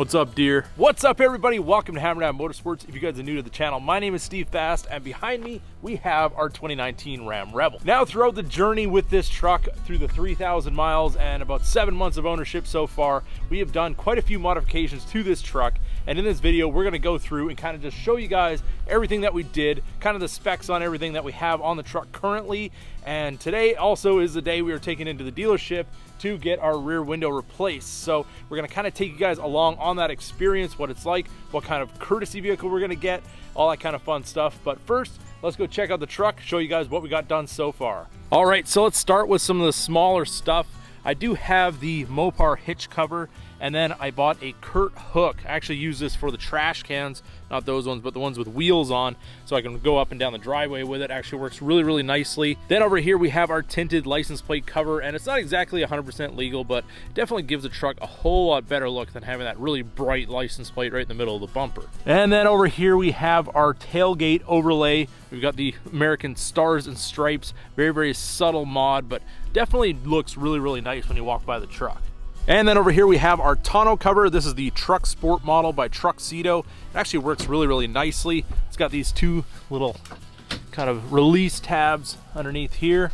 What's up, dear? What's up, everybody? Welcome to Hammerdown Motorsports. If you guys are new to the channel, my name is Steve Fast, and behind me we have our 2019 Ram Rebel. Now, throughout the journey with this truck through the 3,000 miles and about 7 months of ownership so far, we have done quite a few modifications to this truck. And in this video, we're going to go through and kind of just show you guys everything that we did, kind of the specs on everything that we have on the truck currently. And today also is the day we are taking into the dealership to get our rear window replaced. So we're going to kind of take you guys along on that experience, what it's like, what kind of courtesy vehicle we're going to get, all that kind of fun stuff. But first, let's go check out the truck, show you guys what we got done so far. All right, so let's start with some of the smaller stuff. I do have the Mopar hitch cover, and then I bought a Curt hook. I actually use this for the trash cans, not those ones, but the ones with wheels on, so I can go up and down the driveway with it. Actually works really, really nicely. Then over here we have our tinted license plate cover, and it's not exactly 100% legal, but it definitely gives the truck a whole lot better look than having that really bright license plate right in the middle of the bumper. And then over here we have our tailgate overlay. We've got the American stars and stripes, very, very subtle mod, but definitely looks really, really nice when you walk by the truck. And then over here we have our tonneau cover. This is the Truck Sport model by Truxedo. It actually works really, really nicely. It's got these two little kind of release tabs underneath here.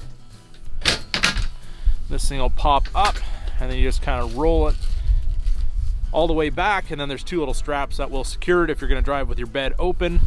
This thing will pop up, and then you just kind of roll it all the way back, and then there's two little straps that will secure it if you're going to drive with your bed open.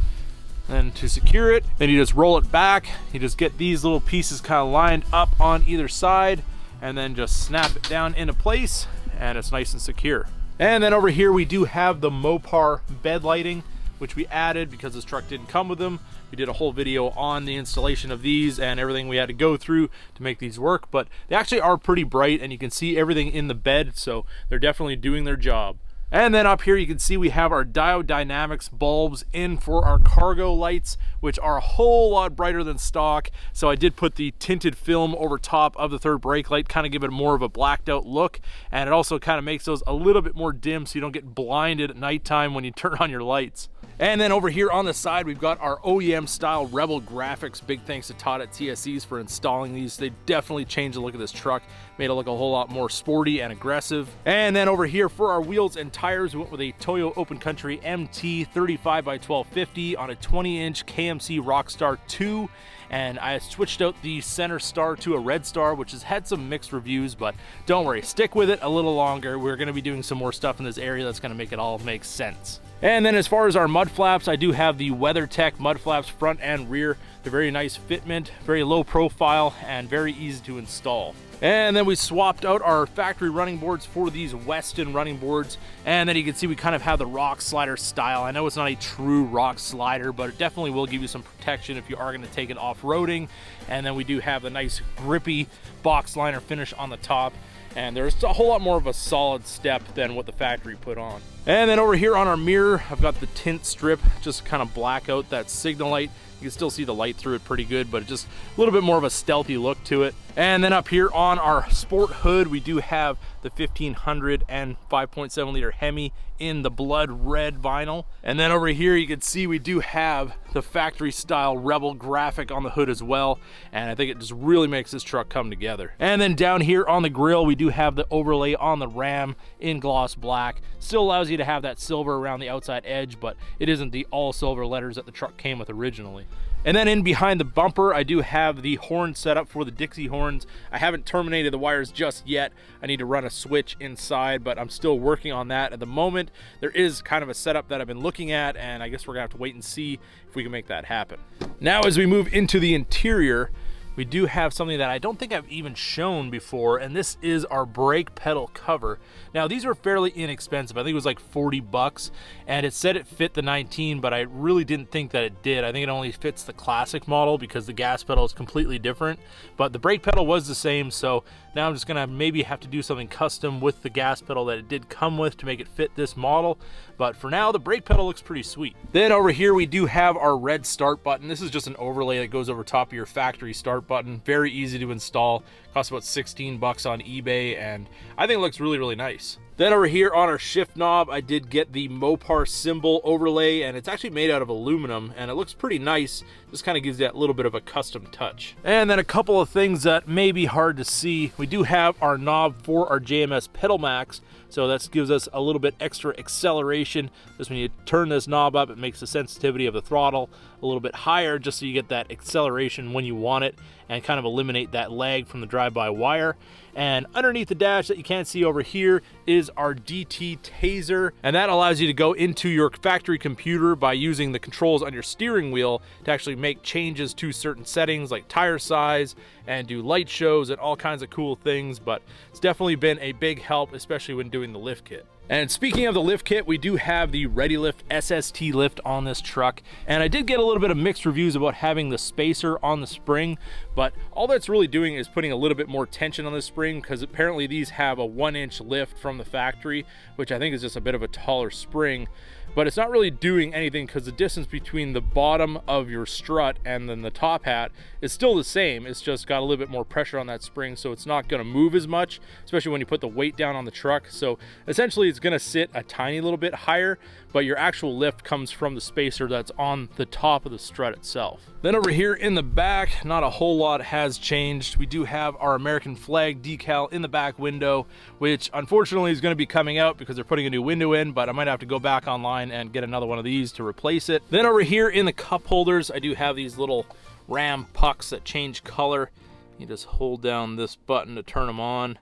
And to secure it, then you just roll it back. You just get these little pieces kind of lined up on either side, and then just snap it down into place, and it's nice and secure. And then over here we do have the Mopar bed lighting, which we added because this truck didn't come with them. We did a whole video on the installation of these and everything we had to go through to make these work, but they actually are pretty bright, and you can see everything in the bed, so they're definitely doing their job. And then up here you can see we have our Diode Dynamics bulbs in for our cargo lights, which are a whole lot brighter than stock. So I did put the tinted film over top of the third brake light, kind of give it more of a blacked out look. And it also kind of makes those a little bit more dim so you don't get blinded at nighttime when you turn on your lights. And then over here on the side, we've got our OEM style Rebel graphics. Big thanks to Todd at TSEs for installing these. They definitely changed the look of this truck, made it look a whole lot more sporty and aggressive. And then over here for our wheels and tires, we went with a Toyo Open Country MT 35 by 1250 on a 20-inch KMC Rockstar 2. And I switched out the center star to a red star, which has had some mixed reviews, but don't worry, stick with it a little longer. We're going to be doing some more stuff in this area that's going to make it all make sense. And then as far as our mud flaps, I do have the WeatherTech mud flaps front and rear. They're very nice fitment, very low profile, and very easy to install. And then we swapped out our factory running boards for these Westy running boards. And then you can see we kind of have the rock slider style. I know it's not a true rock slider, but it definitely will give you some protection if you are going to take it off-roading. And then we do have a nice grippy box liner finish on the top. And there's a whole lot more of a solid step than what the factory put on. And then over here on our mirror, I've got the tint strip, just kind of black out that signal light. You can still see the light through it pretty good, but just a little bit more of a stealthy look to it. And then up here on our sport hood, we do have the 1500 and 5.7 liter Hemi in the blood red vinyl. And then over here you can see we do have the factory style Rebel graphic on the hood as well, and I think it just really makes this truck come together. And then down here on the grill we do have the overlay on the Ram in gloss black. Still allows you to have that silver around the outside edge, but it isn't the all silver letters that the truck came with originally. And then in behind the bumper, I do have the horn set up for the Dixie Horns. I haven't terminated the wires just yet. I need to run a switch inside, but I'm still working on that at the moment. There is kind of a setup that I've been looking at, and I guess we're gonna have to wait and see if we can make that happen. Now, as we move into the interior, we do have something that I don't think I've even shown before, and this is our brake pedal cover. Now, these were fairly inexpensive. I think it was like 40 bucks, and it said it fit the 19, but I really didn't think that it did. I think it only fits the classic model because the gas pedal is completely different, but the brake pedal was the same, so now I'm just gonna maybe have to do something custom with the gas pedal that it did come with to make it fit this model. But for now, the brake pedal looks pretty sweet. Then over here, we do have our red start button. This is just an overlay that goes over top of your factory start button. Very easy to install. Costs about 16 bucks on eBay, and I think it looks really, really nice. Then over here on our shift knob, I did get the Mopar symbol overlay, and it's actually made out of aluminum, and it looks pretty nice. Just kind of gives that little bit of a custom touch. And then a couple of things that may be hard to see. We do have our knob for our JMS Pedal Max, so that gives us a little bit extra acceleration. Just when you turn this knob up, it makes the sensitivity of the throttle a little bit higher, just so you get that acceleration when you want it, and kind of eliminate that lag from the drive-by-wire. And underneath the dash that you can't see over here is our DT taser, and that allows you to go into your factory computer by using the controls on your steering wheel to actually make changes to certain settings like tire size and do light shows and all kinds of cool things. But it's definitely been a big help, especially when doing the lift kit. And speaking of the lift kit, we do have the ReadyLift SST lift on this truck, and I did get a little bit of mixed reviews about having the spacer on the spring, but all that's really doing is putting a little bit more tension on the spring, because apparently these have a 1-inch lift from the factory, which I think is just a bit of a taller spring. But it's not really doing anything, because the distance between the bottom of your strut and then the top hat is still the same. It's just got a little bit more pressure on that spring, so it's not going to move as much, especially when you put the weight down on the truck. So essentially it's going to sit a tiny little bit higher, but your actual lift comes from the spacer that's on the top of the strut itself. Then over here in the back, not a whole lot has changed. We do have our American flag decal in the back window, which unfortunately is going to be coming out because they're putting a new window in, but I might have to go back online and get another one of these to replace it. Then over here in the cup holders, I do have these little Ram pucks that change color. You just hold down this button to turn them on.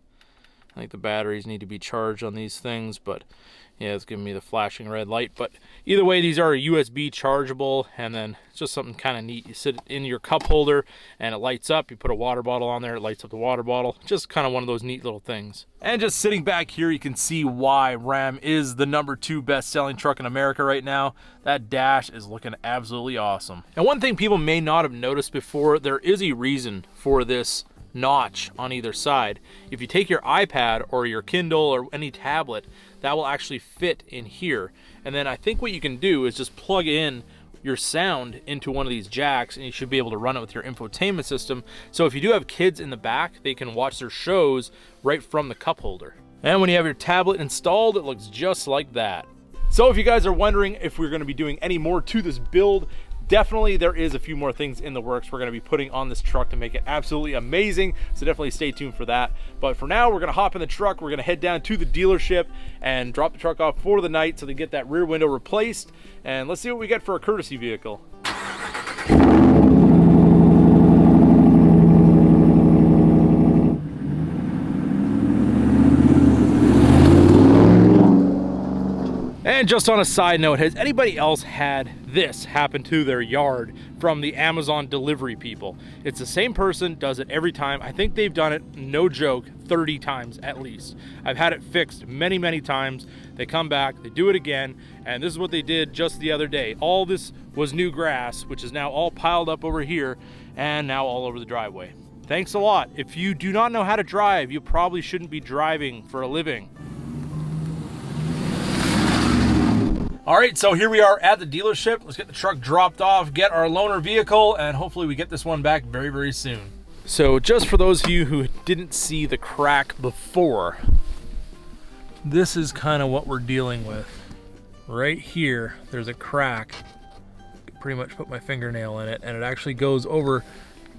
I think the batteries need to be charged on these things, but yeah, it's giving me the flashing red light. But either way, these are USB chargeable, and then it's just something kind of neat. You sit it in your cup holder and it lights up. You put a water bottle on there, it lights up the water bottle. Just kind of one of those neat little things. And just sitting back here, you can see why Ram is the #2 best-selling truck in America right now. That dash is looking absolutely awesome. And one thing people may not have noticed before, there is a reason for this notch on either side. If you take your iPad or your Kindle or any tablet, that will actually fit in here. And then I think what you can do is just plug in your sound into one of these jacks, and you should be able to run it with your infotainment system. So if you do have kids in the back, they can watch their shows right from the cup holder. And when you have your tablet installed, it looks just like that. So if you guys are wondering if we're going to be doing any more to this build, definitely there is a few more things in the works we're going to be putting on this truck to make it absolutely amazing, so definitely stay tuned for that. But for now, we're going to hop in the truck, we're going to head down to the dealership and drop the truck off for the night so they get that rear window replaced, and let's see what we get for a courtesy vehicle. And just on a side note, has anybody else had this happen to their yard from the Amazon delivery people? It's the same person, does it every time. I think they've done it, no joke, 30 times at least. I've had it fixed many, many times. They come back, they do it again, and this is what they did just the other day. All this was new grass, which is now all piled up over here and now all over the driveway. Thanks a lot. If you do not know how to drive, you probably shouldn't be driving for a living. All right, so here we are at the dealership. Let's get the truck dropped off, get our loaner vehicle, and hopefully we get this one back very, very soon. So just for those of you who didn't see the crack before, this is kind of what we're dealing with. Right here, there's a crack. I can pretty much put my fingernail in it, and it actually goes over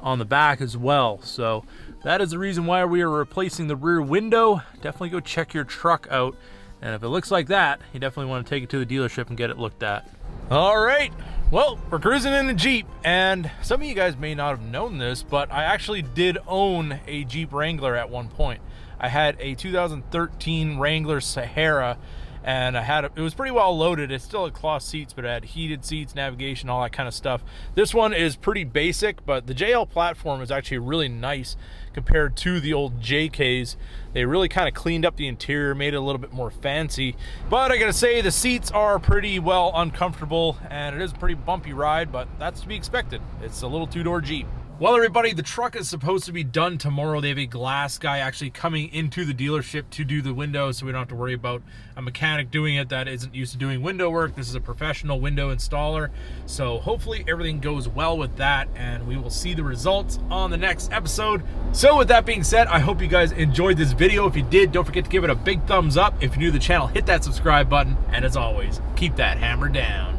on the back as well. So that is the reason why we are replacing the rear window. Definitely go check your truck out. And if it looks like that, you definitely want to take it to the dealership and get it looked at. All right, well, we're cruising in the Jeep, and some of you guys may not have known this, but I actually did own a Jeep Wrangler at one point. I had a 2013 Wrangler Sahara, and it was pretty well loaded. It still had cloth seats, but it had heated seats, navigation, all that kind of stuff. This one is pretty basic, but the JL platform is actually really nice compared to the old JKs. They really kind of cleaned up the interior, made it a little bit more fancy. But I gotta say, the seats are pretty well uncomfortable, and it is a pretty bumpy ride, but that's to be expected. It's a little two-door Jeep. Well, everybody, the truck is supposed to be done tomorrow. They have a glass guy actually coming into the dealership to do the windows, so we don't have to worry about a mechanic doing it that isn't used to doing window work. This is a professional window installer, so hopefully everything goes well with that, and we will see the results on the next episode. So with that being said, I hope you guys enjoyed this video. If you did, don't forget to give it a big thumbs up. If you're new to the channel, hit that subscribe button, and as always, keep that hammer down.